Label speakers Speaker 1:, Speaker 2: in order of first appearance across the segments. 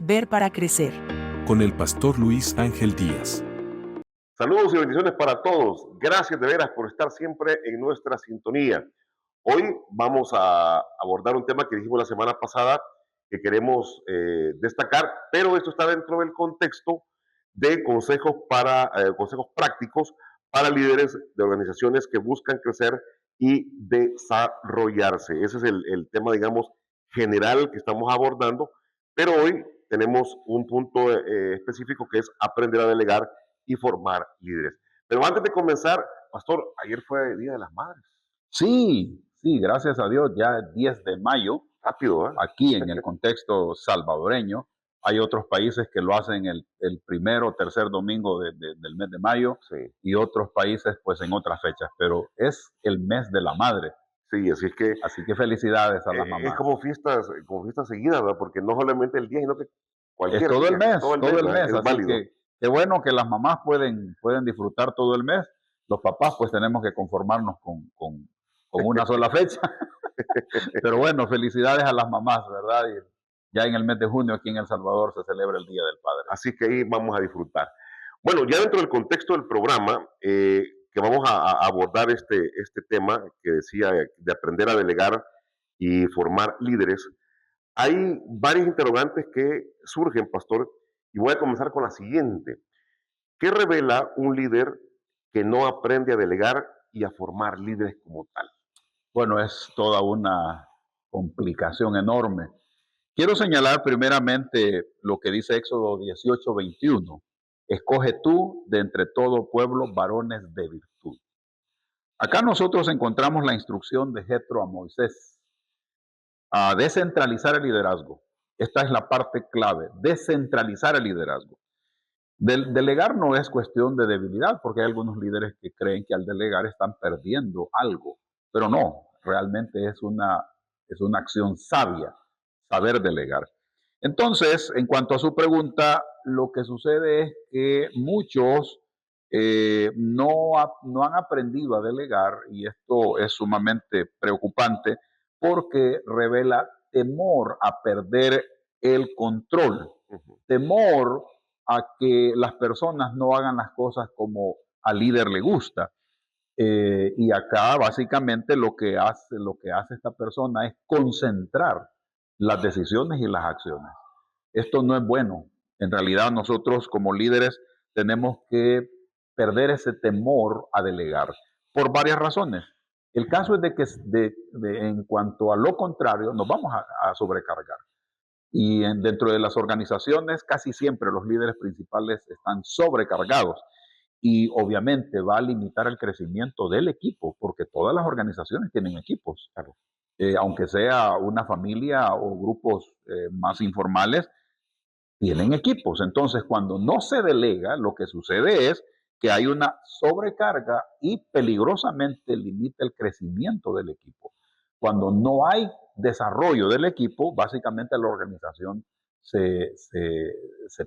Speaker 1: Ver para crecer.
Speaker 2: Con el pastor Luis Ángel Díaz.
Speaker 3: Saludos y bendiciones para todos. Gracias de veras por estar siempre en nuestra sintonía. Hoy vamos a abordar un tema que dijimos la semana pasada que queremos destacar, pero esto está dentro del contexto de consejos prácticos para líderes de organizaciones que buscan crecer y desarrollarse. Ese es el tema, digamos, general que estamos abordando, pero hoy tenemos un punto específico que es aprender a delegar y formar líderes. Pero antes de comenzar, pastor, ayer fue Día de las Madres.
Speaker 4: Sí, sí, gracias a Dios, ya es 10 de mayo,
Speaker 3: Rápido, ¿eh?
Speaker 4: aquí en el contexto salvadoreño. Hay otros países que lo hacen el primero o tercer domingo del mes de mayo,
Speaker 3: Sí,
Speaker 4: y otros países pues en otras fechas, pero es el mes de la madre,
Speaker 3: sí, así es que
Speaker 4: así que felicidades a las
Speaker 3: es
Speaker 4: mamás.
Speaker 3: como fiestas seguidas, ¿verdad? Porque no solamente el día, sino que
Speaker 4: Es
Speaker 3: cualquier
Speaker 4: todo el
Speaker 3: día,
Speaker 4: mes, todo el
Speaker 3: ¿verdad?
Speaker 4: mes,
Speaker 3: Es
Speaker 4: así
Speaker 3: válido.
Speaker 4: que qué bueno que las mamás pueden disfrutar todo el mes. Los papás pues tenemos que conformarnos con una sola fecha. Pero bueno, felicidades a las mamás, ¿verdad? Y ya en el mes de junio aquí en El Salvador se celebra el Día del Padre.
Speaker 3: Así que ahí vamos a disfrutar. Bueno, ya dentro del contexto del programa, que vamos a abordar este tema que decía de aprender a delegar y formar líderes, hay varios interrogantes que surgen, pastor, y voy a comenzar con la siguiente. ¿Qué revela un líder que no aprende a delegar y a formar líderes como tal?
Speaker 4: Bueno, es toda una complicación enorme. Quiero señalar primeramente lo que dice Éxodo 18:21. Escoge tú de entre todo pueblo varones de virtud. Acá nosotros encontramos la instrucción de Jetro a Moisés a descentralizar el liderazgo. Esta es la parte clave, descentralizar el liderazgo. Delegar no es cuestión de debilidad, porque hay algunos líderes que creen que al delegar están perdiendo algo, pero no, realmente es una acción sabia, saber delegar. Entonces, en cuanto a su pregunta, lo que sucede es que muchos no han aprendido a delegar, y esto es sumamente preocupante porque revela temor a perder el control,
Speaker 3: Ujú.
Speaker 4: temor a que las personas no hagan las cosas como al líder le gusta. Y acá básicamente lo que hace esta persona es concentrar las decisiones y las acciones. Esto no es bueno. En realidad nosotros como líderes tenemos que perder ese temor a delegar por varias razones. El caso es de que en cuanto a lo contrario nos vamos a sobrecargar. Y dentro de las organizaciones casi siempre los líderes principales están sobrecargados, y obviamente va a limitar el crecimiento del equipo, porque todas las organizaciones tienen equipos.
Speaker 3: Claro.
Speaker 4: Aunque sea una familia o grupos más informales, tienen equipos. Entonces, cuando no se delega, lo que sucede es que hay una sobrecarga y peligrosamente limita el crecimiento del equipo. Cuando no hay desarrollo del equipo, básicamente la organización se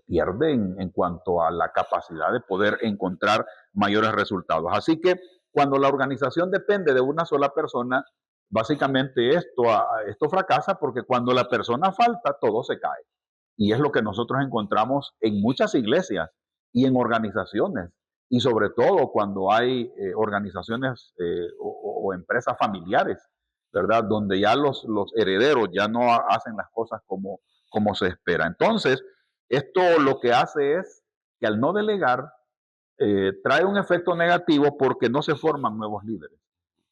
Speaker 4: pierde en cuanto a la capacidad de poder encontrar mayores resultados. Así que cuando la organización depende de una sola persona, básicamente esto fracasa, porque cuando la persona falta, todo se cae. Y es lo que nosotros encontramos en muchas iglesias y en organizaciones, y sobre todo cuando hay organizaciones o empresas familiares, ¿verdad? Donde ya los herederos ya no hacen las cosas como se espera. Entonces, esto lo que hace es que al no delegar, trae un efecto negativo porque no se forman nuevos líderes.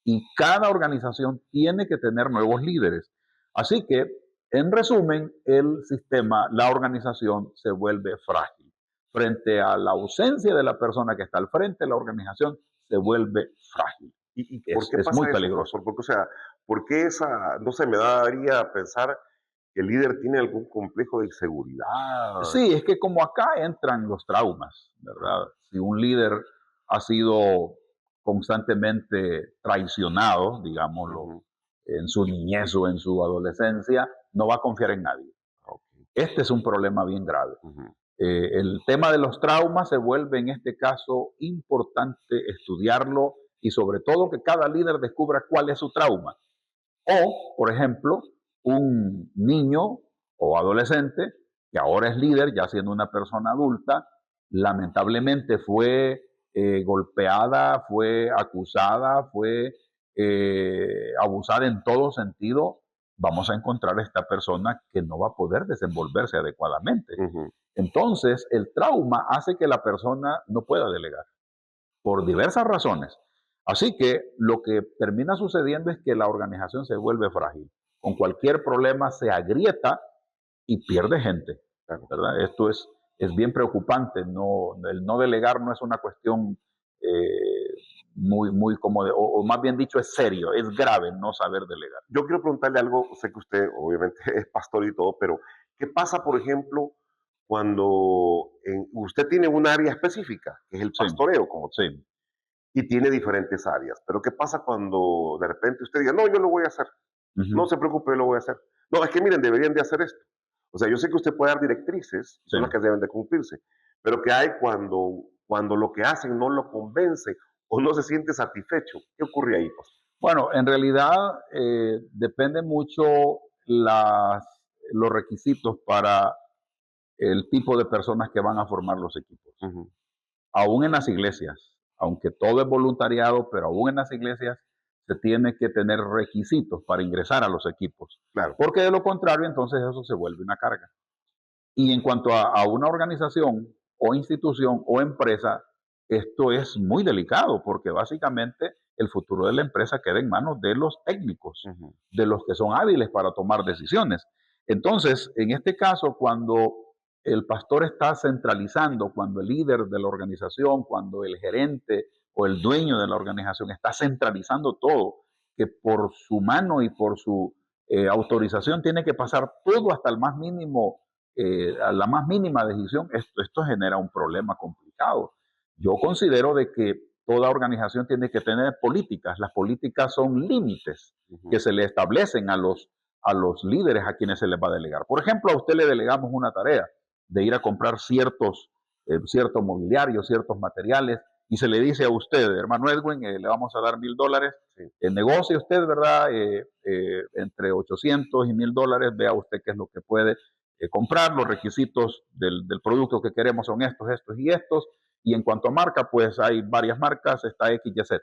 Speaker 4: Y cada organización tiene que tener nuevos líderes. Así que, en resumen, el sistema, la organización se vuelve frágil. Frente a la ausencia de la persona que está al frente, la organización se vuelve frágil.
Speaker 3: ¿Y por qué
Speaker 4: Es
Speaker 3: pasa
Speaker 4: muy
Speaker 3: eso,
Speaker 4: peligroso.
Speaker 3: pastor? Porque, o sea, ¿por qué no se me daría a pensar que el líder tiene algún complejo de inseguridad?
Speaker 4: Sí, es que como acá entran los traumas, ¿verdad? Si un líder ha sido constantemente traicionado, digámoslo,
Speaker 3: Ujú.
Speaker 4: en su niñez o en su adolescencia, no va a confiar en nadie.
Speaker 3: Ok.
Speaker 4: Este es un problema bien grave.
Speaker 3: Ujú.
Speaker 4: El tema de los traumas se vuelve en este caso importante estudiarlo, y sobre todo que cada líder descubra cuál es su trauma. O, por ejemplo, un niño o adolescente que ahora es líder, ya siendo una persona adulta, lamentablemente fue golpeada, fue acusada, fue abusada en todo sentido, vamos a encontrar a esta persona que no va a poder desenvolverse adecuadamente. Entonces, el trauma hace que la persona no pueda delegar por diversas razones. Así que lo que termina sucediendo es que la organización se vuelve frágil. Con cualquier problema se agrieta y pierde gente, ¿verdad? Esto es bien preocupante. El no delegar no es una cuestión muy como o más bien dicho, es serio, es grave no saber delegar.
Speaker 3: Yo quiero preguntarle algo, sé que usted obviamente es pastor y todo, pero ¿qué pasa, por ejemplo, cuando usted tiene un área específica, que es el pastoreo, como tal, y tiene diferentes áreas? Pero ¿qué pasa cuando de repente usted diga, no, yo lo voy a hacer, no se preocupe, yo lo voy a hacer? No, es que miren, deberían de hacer esto. O sea, yo sé que usted puede dar directrices, son las que deben de cumplirse, pero ¿qué hay cuando lo que hacen no lo convence o no se siente satisfecho? ¿Qué ocurre ahí, pastor?
Speaker 4: Bueno, en realidad depende mucho los requisitos para el tipo de personas que van a formar los equipos. Aún en las iglesias, aunque todo es voluntariado, pero aún en las iglesias se tiene que tener requisitos para ingresar a los equipos.
Speaker 3: Claro.
Speaker 4: Porque de lo contrario, entonces eso se vuelve una carga. Y en cuanto a una organización o institución o empresa, esto es muy delicado porque básicamente el futuro de la empresa queda en manos de los técnicos, de los que son hábiles para tomar decisiones. Entonces, en este caso, cuando el pastor está centralizando, cuando el líder de la organización, cuando el gerente o el dueño de la organización está centralizando todo, que por su mano y por su autorización tiene que pasar todo hasta el más mínimo, a la más mínima decisión, esto genera un problema complicado. Yo considero de que toda organización tiene que tener políticas. Las políticas son límites que se le establecen a los líderes a quienes se les va a delegar. Por ejemplo, a usted le delegamos una tarea de ir a comprar cierto mobiliario, ciertos materiales, y se le dice a usted, hermano Edwin, le vamos a dar $1,000, negocie usted, ¿verdad? Entre 800 y $1,000, vea usted qué es lo que puede comprar, los requisitos del producto que queremos son estos y estos, y en cuanto a marca, pues hay varias marcas, está X, Y, Z.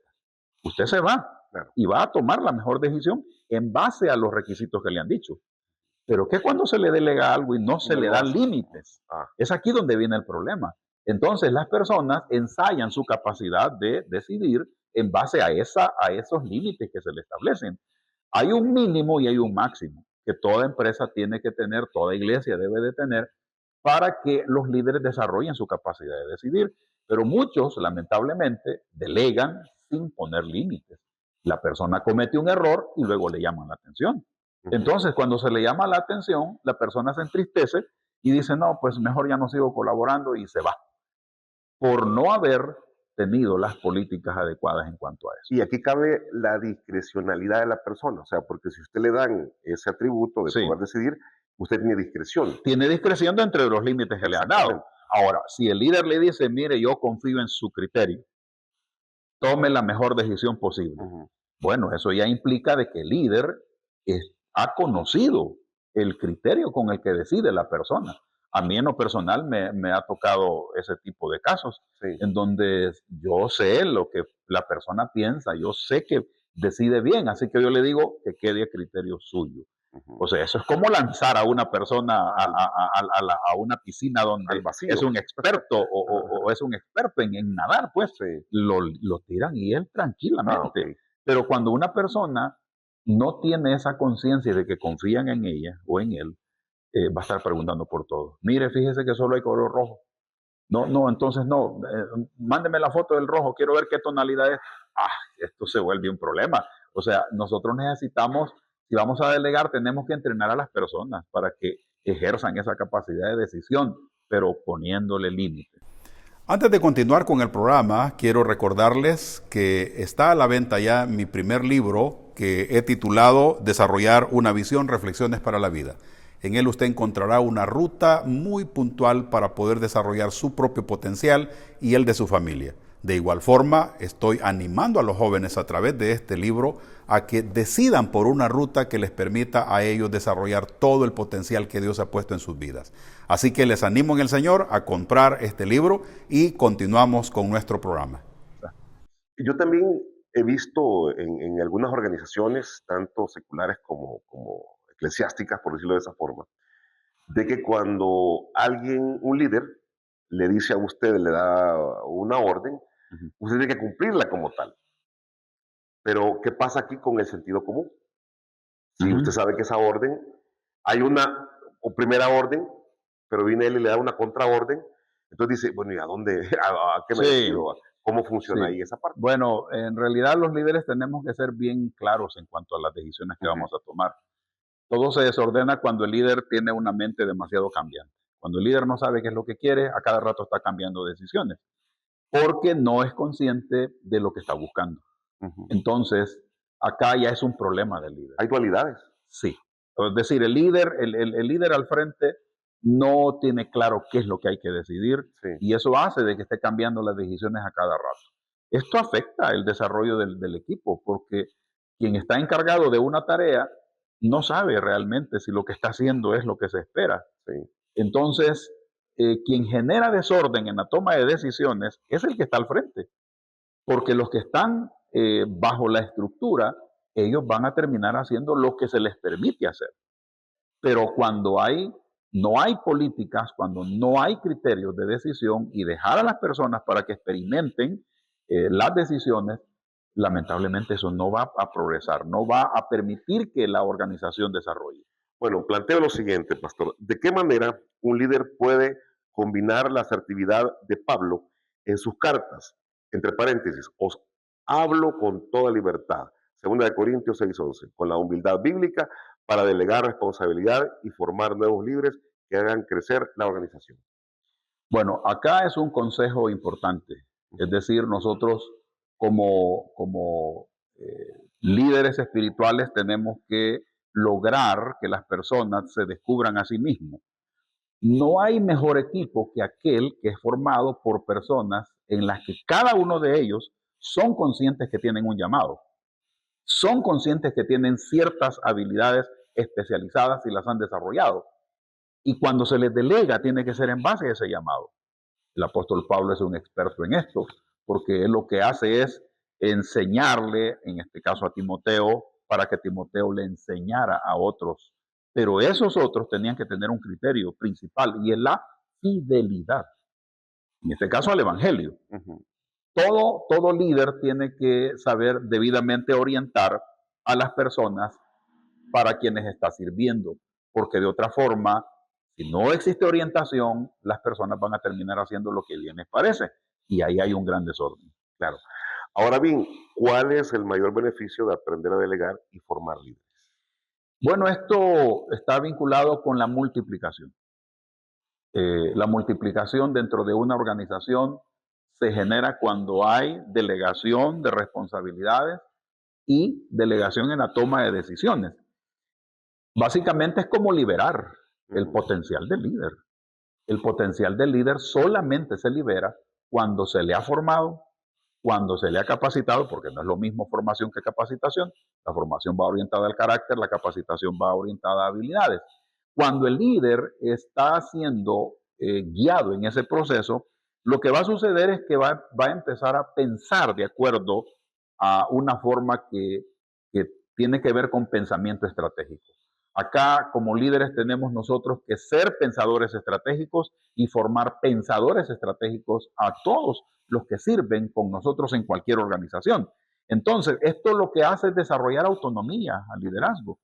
Speaker 4: Usted se va y va a tomar la mejor decisión en base a los requisitos que le han dicho. Pero que cuando se le delega algo y no se le dan límites, es aquí donde viene el problema. Entonces las personas ensayan su capacidad de decidir en base a esos límites que se le establecen. Hay un mínimo y hay un máximo que toda empresa tiene que tener, toda iglesia debe de tener, para que los líderes desarrollen su capacidad de decidir. Pero muchos, lamentablemente, delegan sin poner límites. La persona comete un error y luego le llaman la atención. Entonces, cuando se le llama la atención, la persona se entristece y dice, no, pues mejor ya no sigo colaborando, y se va. Por no haber tenido las políticas adecuadas en cuanto a eso.
Speaker 3: Y aquí cabe la discrecionalidad de la persona, o sea, porque si usted le dan ese atributo de poder decidir, usted tiene discreción.
Speaker 4: Tiene discreción dentro de los límites que le han dado. Ahora, si el líder le dice, mire, yo confío en su criterio, tome la mejor decisión posible. Bueno, eso ya implica de que el líder ha conocido el criterio con el que decide la persona. A mí en lo personal me ha tocado ese tipo de casos, en donde yo sé lo que la persona piensa, yo sé que decide bien, así que yo le digo que quede a criterio suyo. O sea, eso es como lanzar a una persona a una piscina donde es un experto o es un experto en nadar, pues lo tiran y él tranquilamente. Pero cuando una persona no tiene esa conciencia de que confían en ella o en él, va a estar preguntando por todo. Mire, fíjese que solo hay color rojo. No, entonces no. Mándeme la foto del rojo, quiero ver qué tonalidad es. Esto se vuelve un problema. O sea, nosotros necesitamos, si vamos a delegar, tenemos que entrenar a las personas para que ejerzan esa capacidad de decisión, pero poniéndole límites.
Speaker 1: Antes de continuar con el programa, quiero recordarles que está a la venta ya mi primer libro que he titulado Desarrollar una visión, reflexiones para la vida. En él usted encontrará una ruta muy puntual para poder desarrollar su propio potencial y el de su familia. De igual forma, estoy animando a los jóvenes a través de este libro a que decidan por una ruta que les permita a ellos desarrollar todo el potencial que Dios ha puesto en sus vidas. Así que les animo en el Señor a comprar este libro y continuamos con nuestro programa.
Speaker 3: Yo también he visto en algunas organizaciones, tanto seculares como eclesiásticas, por decirlo de esa forma, de que cuando alguien, un líder, le dice a usted, le da una orden, usted tiene que cumplirla como tal. Pero, ¿qué pasa aquí con el sentido común? Si usted sabe que esa orden, hay una primera orden, pero viene él y le da una contraorden, entonces dice, bueno, ¿y a dónde, a qué me decido? ¿Cómo funciona ahí esa parte?
Speaker 4: Bueno, en realidad los líderes tenemos que ser bien claros en cuanto a las decisiones que vamos a tomar. Todo se desordena cuando el líder tiene una mente demasiado cambiante. Cuando el líder no sabe qué es lo que quiere, a cada rato está cambiando decisiones, porque no es consciente de lo que está buscando. Entonces, acá ya es un problema del líder.
Speaker 3: Hay dualidades.
Speaker 4: Sí. Es decir, el líder al frente no tiene claro qué es lo que hay que decidir, y eso hace de que esté cambiando las decisiones a cada rato. Esto afecta el desarrollo del equipo, porque quien está encargado de una tarea no sabe realmente si lo que está haciendo es lo que se espera. Entonces, quien genera desorden en la toma de decisiones es el que está al frente, porque los que están bajo la estructura, ellos van a terminar haciendo lo que se les permite hacer. Pero cuando no hay políticas, cuando no hay criterios de decisión y dejar a las personas para que experimenten las decisiones, lamentablemente eso no va a progresar, no va a permitir que la organización desarrolle.
Speaker 3: Bueno, planteo lo siguiente, pastor. ¿De qué manera un líder puede combinar la asertividad de Pablo en sus cartas? Entre paréntesis, os hablo con toda libertad. 2 Corintios 6:11, con la humildad bíblica para delegar responsabilidad y formar nuevos líderes que hagan crecer la organización.
Speaker 4: Bueno, acá es un consejo importante. Es decir, nosotros como líderes espirituales tenemos que lograr que las personas se descubran a sí mismos. No hay mejor equipo que aquel que es formado por personas en las que cada uno de ellos son conscientes que tienen un llamado, son conscientes que tienen ciertas habilidades especializadas y las han desarrollado. Y cuando se les delega, tiene que ser en base a ese llamado. El apóstol Pablo es un experto en esto, porque él lo que hace es enseñarle, en este caso a Timoteo, para que Timoteo le enseñara a otros. Pero esos otros tenían que tener un criterio principal, y es la fidelidad. En este caso al evangelio. Todo líder tiene que saber debidamente orientar a las personas para quienes está sirviendo, porque de otra forma, si no existe orientación, las personas van a terminar haciendo lo que bien les parece, y ahí hay un gran desorden.
Speaker 3: Claro. Ahora bien, ¿cuál es el mayor beneficio de aprender a delegar y formar líderes?
Speaker 4: Bueno, esto está vinculado con la multiplicación. La multiplicación dentro de una organización se genera cuando hay delegación de responsabilidades y delegación en la toma de decisiones. Básicamente es como liberar el potencial del líder. El potencial del líder solamente se libera cuando se le ha formado, cuando se le ha capacitado, porque no es lo mismo formación que capacitación. La formación va orientada al carácter, la capacitación va orientada a habilidades. Cuando el líder está siendo guiado en ese proceso, lo que va a suceder es que va a empezar a pensar de acuerdo a una forma que tiene que ver con pensamiento estratégico. Acá, como líderes, tenemos nosotros que ser pensadores estratégicos y formar pensadores estratégicos a todos los que sirven con nosotros en cualquier organización. Entonces, esto lo que hace es desarrollar autonomía al liderazgo.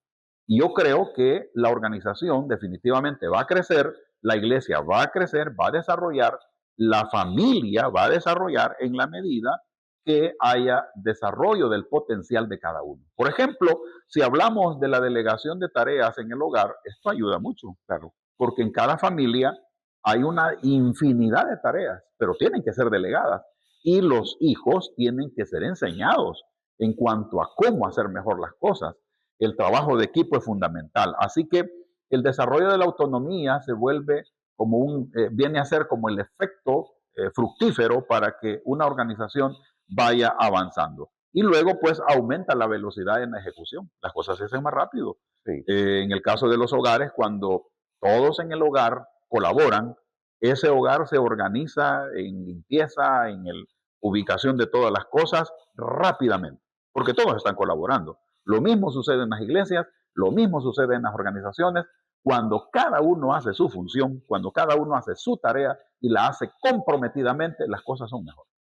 Speaker 4: Y yo creo que la organización definitivamente va a crecer, la iglesia va a crecer, va a desarrollar, la familia va a desarrollar en la medida que haya desarrollo del potencial de cada uno. Por ejemplo, si hablamos de la delegación de tareas en el hogar, esto ayuda mucho, claro, porque en cada familia hay una infinidad de tareas, pero tienen que ser delegadas, y los hijos tienen que ser enseñados en cuanto a cómo hacer mejor las cosas. El trabajo de equipo es fundamental, así que el desarrollo de la autonomía se vuelve como viene a ser como el efecto fructífero para que una organización vaya avanzando. Y luego, pues, aumenta la velocidad en la ejecución. Las cosas se hacen más rápido.
Speaker 3: Sí.
Speaker 4: En el caso de los hogares, cuando todos en el hogar colaboran, ese hogar se organiza en limpieza, en el ubicación de todas las cosas rápidamente, porque todos están colaborando. Lo mismo sucede en las iglesias, lo mismo sucede en las organizaciones, cuando cada uno hace su función, cuando cada uno hace su tarea y la hace comprometidamente, las cosas son mejores.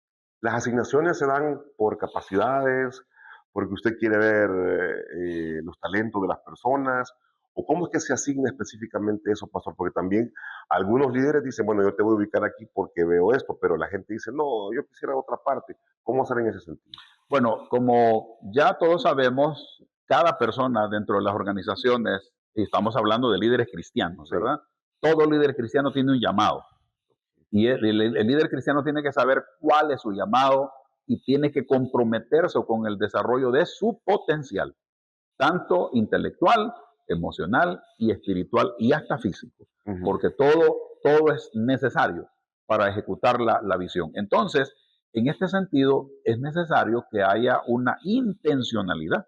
Speaker 3: Las asignaciones se dan por capacidades, porque usted quiere ver los talentos de las personas, o cómo es que se asigna específicamente eso, pastor, porque también algunos líderes dicen, bueno, yo te voy a ubicar aquí porque veo esto, pero la gente dice, no, yo quisiera otra parte. ¿Cómo hacer en ese sentido?
Speaker 4: Bueno, como ya todos sabemos, cada persona dentro de las organizaciones, y estamos hablando de líderes cristianos,
Speaker 3: Sí.
Speaker 4: ¿verdad? Todo líder cristiano tiene un llamado. Y el líder cristiano tiene que saber cuál es su llamado y tiene que comprometerse con el desarrollo de su potencial, tanto intelectual, emocional y espiritual y hasta físico,
Speaker 3: Ujú.
Speaker 4: porque todo es necesario para ejecutar la visión. Entonces, en este sentido, es necesario que haya una intencionalidad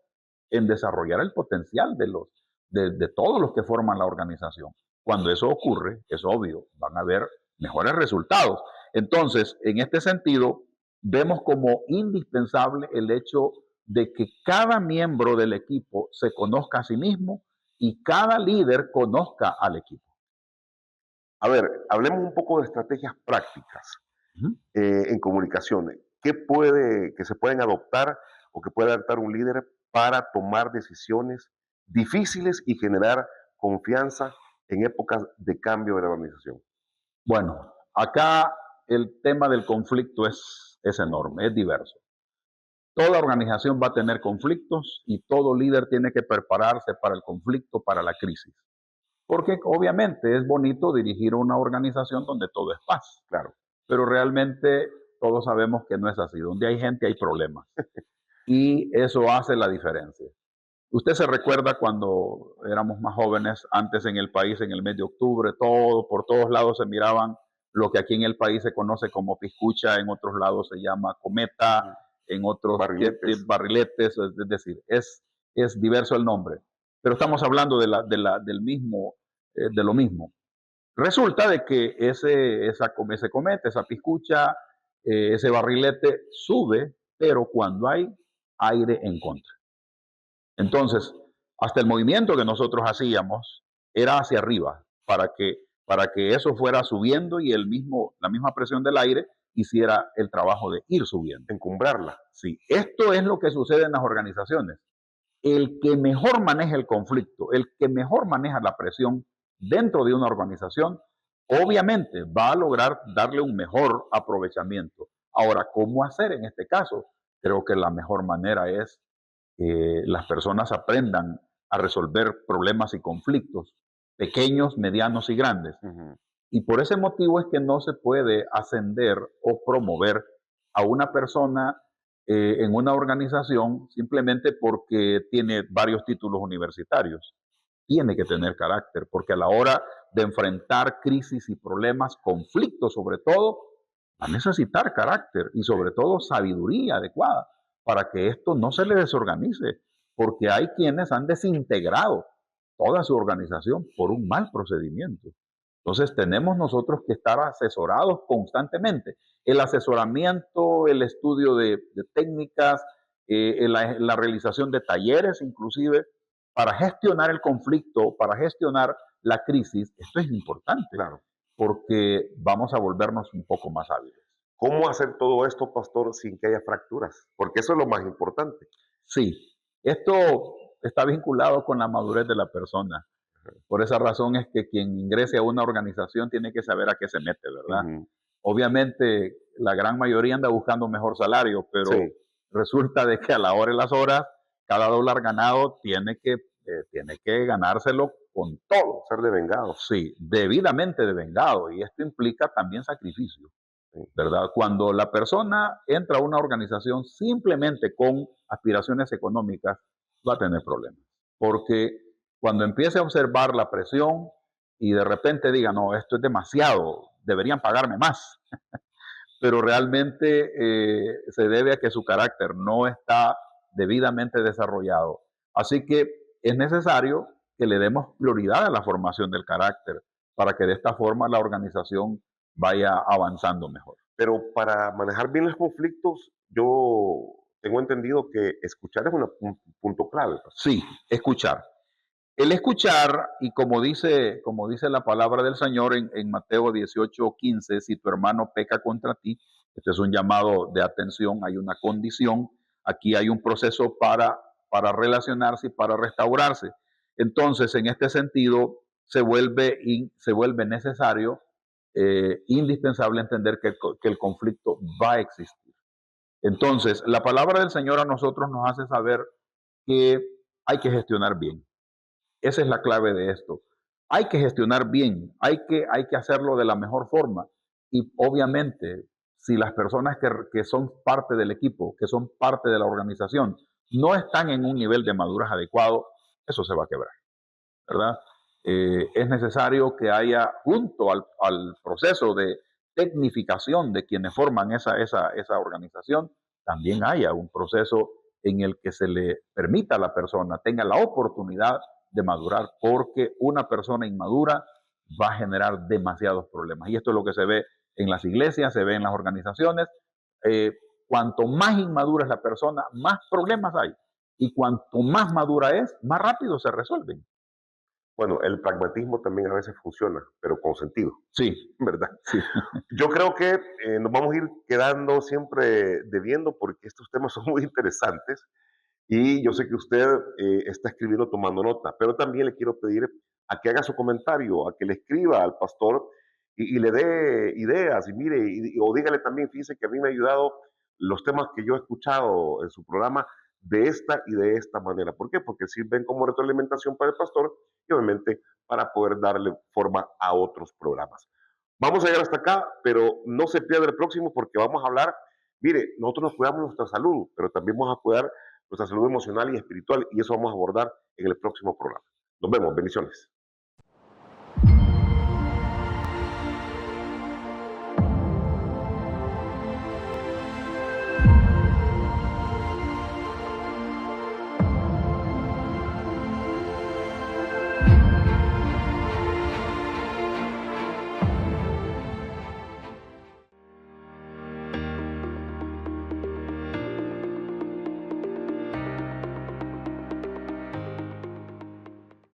Speaker 4: en desarrollar el potencial de todos los que forman la organización. Cuando eso ocurre, es obvio, van a haber mejores resultados. Entonces, en este sentido, vemos como indispensable el hecho de que cada miembro del equipo se conozca a sí mismo y cada líder conozca al equipo.
Speaker 3: A ver, hablemos un poco de estrategias prácticas
Speaker 4: Ujú.
Speaker 3: en comunicaciones. Que se pueden adoptar o que puede adoptar un líder para tomar decisiones difíciles y generar confianza en épocas de cambio de la organización?
Speaker 4: Bueno, acá el tema del conflicto es enorme, es diverso. Toda organización va a tener conflictos y todo líder tiene que prepararse para el conflicto, para la crisis. Porque obviamente es bonito dirigir una organización donde todo es paz,
Speaker 3: Claro.
Speaker 4: pero realmente todos sabemos que no es así. Donde hay gente hay problemas y eso hace la diferencia. Usted se recuerda cuando éramos más jóvenes, antes en el país, en el mes de octubre, por todos lados se miraban lo que aquí en el país se conoce como piscucha, en otros lados se llama cometa, en otros
Speaker 3: Barriletes.
Speaker 4: barriletes, es decir, es diverso el nombre. Pero estamos hablando del mismo, de lo mismo. Resulta de que ese cometa, esa piscucha, ese barrilete sube, pero cuando hay aire en contra. Entonces, hasta el movimiento que nosotros hacíamos era hacia arriba, para que eso fuera subiendo y la misma presión del aire hiciera el trabajo de ir subiendo.
Speaker 3: Encumbrarla.
Speaker 4: Sí, esto es lo que sucede en las organizaciones. El que mejor maneja el conflicto, el que mejor maneja la presión dentro de una organización, obviamente va a lograr darle un mejor aprovechamiento. Ahora, ¿cómo hacer en este caso? Creo que la mejor manera es que las personas aprendan a resolver problemas y conflictos, pequeños, medianos y grandes.
Speaker 3: Ujú.
Speaker 4: Y por ese motivo es que no se puede ascender o promover a una persona en una organización simplemente porque tiene varios títulos universitarios. Tiene que tener carácter, porque a la hora de enfrentar crisis y problemas, conflictos sobre todo, va a necesitar carácter y sobre todo sabiduría adecuada para que esto no se le desorganice, porque hay quienes han desintegrado toda su organización por un mal procedimiento. Entonces tenemos nosotros que estar asesorados constantemente. El asesoramiento, el estudio de técnicas, la realización de talleres inclusive, para gestionar el conflicto, para gestionar la crisis, esto es importante,
Speaker 3: Claro.
Speaker 4: porque vamos a volvernos un poco más hábiles.
Speaker 3: ¿Cómo hacer todo esto, pastor, sin que haya fracturas? Porque eso es lo más importante.
Speaker 4: Sí, esto está vinculado con la madurez de la persona. Por esa razón es que quien ingrese a una organización tiene que saber a qué se mete, ¿verdad?
Speaker 3: Ujú.
Speaker 4: Obviamente, la gran mayoría anda buscando mejor salario, pero
Speaker 3: Sí.
Speaker 4: resulta de que a la hora y las horas, cada dólar ganado tiene que ganárselo con todo.
Speaker 3: Ser devengado.
Speaker 4: Sí, debidamente devengado. Y esto implica también sacrificio,
Speaker 3: Sí.
Speaker 4: ¿verdad? Cuando la persona entra a una organización simplemente con aspiraciones económicas, va a tener problemas. Porque cuando empiece a observar la presión y de repente diga, no, esto es demasiado, deberían pagarme más, pero realmente se debe a que su carácter no está debidamente desarrollado. Así que es necesario que le demos prioridad a la formación del carácter para que de esta forma la organización vaya avanzando mejor.
Speaker 3: Pero para manejar bien los conflictos, yo tengo entendido que escuchar es un punto clave, pastor.
Speaker 4: Sí, escuchar. El escuchar, y como dice la palabra del Señor en Mateo 18:15, si tu hermano peca contra ti, este es un llamado de atención, hay una condición, aquí hay un proceso para relacionarse y para restaurarse. Entonces, en este sentido, se vuelve necesario, indispensable entender que el conflicto va a existir. Entonces, la palabra del Señor a nosotros nos hace saber que hay que gestionar bien. Esa es la clave de esto. Hay que gestionar bien, hay que hacerlo de la mejor forma. Y obviamente, si las personas que son parte del equipo, que son parte de la organización, no están en un nivel de madurez adecuado, eso se va a quebrar, ¿verdad? Es necesario que haya, junto al proceso de tecnificación de quienes forman esa organización, también haya un proceso en el que se le permita a la persona, tenga la oportunidad de madurar, porque una persona inmadura va a generar demasiados problemas. Y esto es lo que se ve en las iglesias, se ve en las organizaciones. Eh, Cuanto más inmadura es la persona, más problemas hay. Y cuanto más madura es, más rápido se resuelven.
Speaker 3: Bueno, el pragmatismo también a veces funciona, pero con sentido,
Speaker 4: Sí,
Speaker 3: ¿verdad?
Speaker 4: sí,
Speaker 3: Yo creo que nos vamos a ir quedando siempre debiendo porque estos temas son muy interesantes y yo sé que usted está escribiendo tomando nota, pero también le quiero pedir a que haga su comentario, a que le escriba al pastor y le dé ideas y mire, o dígale también, fíjese que a mí me ha ayudado los temas que yo he escuchado en su programa de esta y de esta manera. ¿Por qué? Porque sirven como retroalimentación para el pastor y obviamente para poder darle forma a otros programas. Vamos a llegar hasta acá, pero no se pierda el próximo porque vamos a hablar, mire, nosotros nos cuidamos nuestra salud, pero también vamos a cuidar nuestra salud emocional y espiritual y eso vamos a abordar en el próximo programa. Nos vemos, bendiciones.